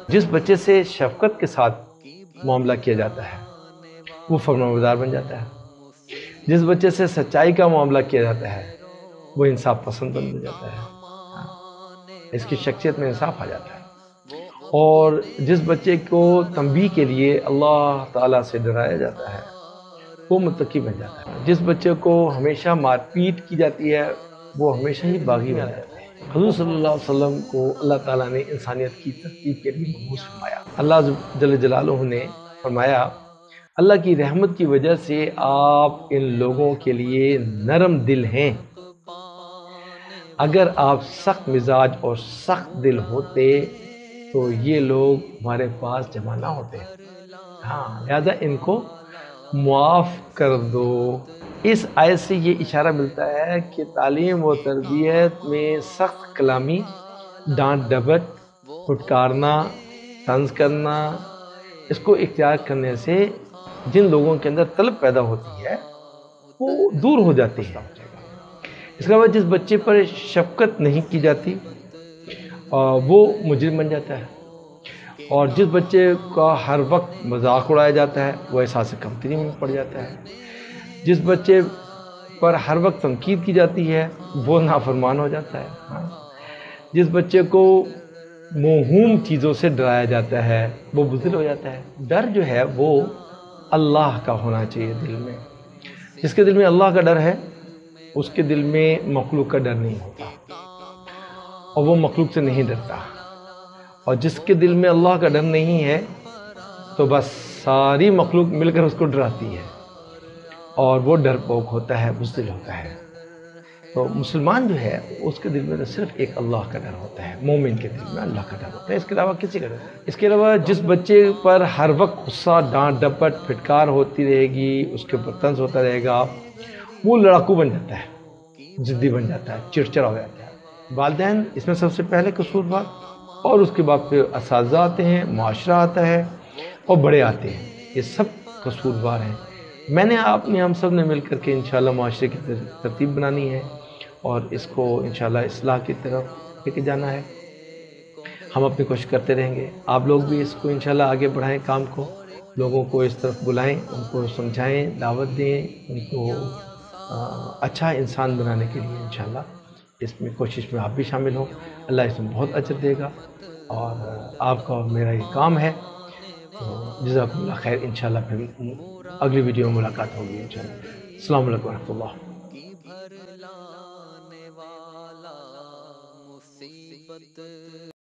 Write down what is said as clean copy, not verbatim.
جس بچے سے شفقت کے ساتھ معاملہ کیا جاتا ہے وہ فرمانبردار بن جاتا ہے۔ جس بچے سے سچائی کا معاملہ کیا جاتا ہے وہ انصاف پسند بن جاتا ہے، اس کی شخصیت میں انصاف آ جاتا ہے۔ اور جس بچے کو تنبیہ کے لیے اللہ تعالیٰ سے ڈرایا جاتا ہے وہ متقی بن جاتا ہے۔ جس بچے کو ہمیشہ مار پیٹ کی جاتی ہے وہ ہمیشہ ہی باغی بن جاتا ہے۔ حضور صلی اللہ علیہ وسلم کو اللہ تعالیٰ نے انسانیت کی ترتیب کے لیے مبعوث فرمایا۔ اللہ جل جلالہ نے فرمایا اللہ کی رحمت کی وجہ سے آپ ان لوگوں کے لیے نرم دل ہیں، اگر آپ سخت مزاج اور سخت دل ہوتے تو یہ لوگ ہمارے پاس جمع نہ ہوتے، لہذا ان کو معاف کر دو۔ اس آیت سے یہ اشارہ ملتا ہے کہ تعلیم و تربیت میں سخت کلامی، ڈانٹ ڈپٹ، پھٹکارنا، طنز کرنا، اس کو اختیار کرنے سے جن لوگوں کے اندر طلب پیدا ہوتی ہے وہ دور ہو جاتی ہے۔ اس کے بعد جس بچے پر شفقت نہیں کی جاتی وہ مجرم بن جاتا ہے، اور جس بچے کا ہر وقت مذاق اڑایا جاتا ہے وہ احساس کمتری میں پڑ جاتا ہے۔ جس بچے پر ہر وقت تنقید کی جاتی ہے وہ نافرمان ہو جاتا ہے۔ جس بچے کو موہوم چیزوں سے ڈرایا جاتا ہے وہ بزدل ہو جاتا ہے۔ ڈر جو ہے وہ اللہ کا ہونا چاہیے دل میں۔ جس کے دل میں اللہ کا ڈر ہے اس کے دل میں مخلوق کا ڈر نہیں ہوتا، اور وہ مخلوق سے نہیں ڈرتا۔ اور جس کے دل میں اللہ کا ڈر نہیں ہے تو بس ساری مخلوق مل کر اس کو ڈراتی ہے، اور وہ ڈرپوک ہوتا ہے، بزدل ہوتا ہے۔ تو مسلمان جو ہے اس کے دل میں تو صرف ایک اللہ کا ڈر ہوتا ہے، مومن کے دل میں اللہ کا ڈر ہوتا ہے، اس کے علاوہ کسی کا ڈر نہیں۔ اس کے علاوہ جس بچے پر ہر وقت غصہ، ڈانٹ ڈپٹ، پھٹکار ہوتی رہے گی، اس کے اوپر طنز ہوتا رہے گا، وہ لڑاکو بن جاتا ہے، ضدی بن جاتا ہے، چڑچڑا ہو جاتا ہے۔ والدین اس میں سب سے پہلے قصوروار، اور اس کے بعد پھر اساتذہ آتے ہیں، معاشرہ آتا ہے، اور بڑے آتے ہیں، یہ سب قصوروار ہیں۔ میں نے آپ نے ہم سب نے مل کر کے انشاءاللہ معاشرے کی ترتیب بنانی ہے اور اس کو انشاءاللہ اصلاح کی طرف لے کے جانا ہے۔ ہم اپنی کوشش کرتے رہیں گے، آپ لوگ بھی اس کو انشاءاللہ آگے بڑھائیں، کام کو، لوگوں کو اس طرف بلائیں، ان کو سمجھائیں، دعوت دیں، ان کو اچھا انسان بنانے کے لیے انشاءاللہ اس میں کوشش میں آپ بھی شامل ہوں۔ اللہ اس میں بہت اجر دے گا، اور آپ کا اور میرا یہ کام ہے۔ تو جزاکم اللہ خیر، انشاءاللہ پھر اگلی ویڈیو میں ملاقات ہوگی انشاءاللہ۔ السلام علیکم ورحمۃ اللہ۔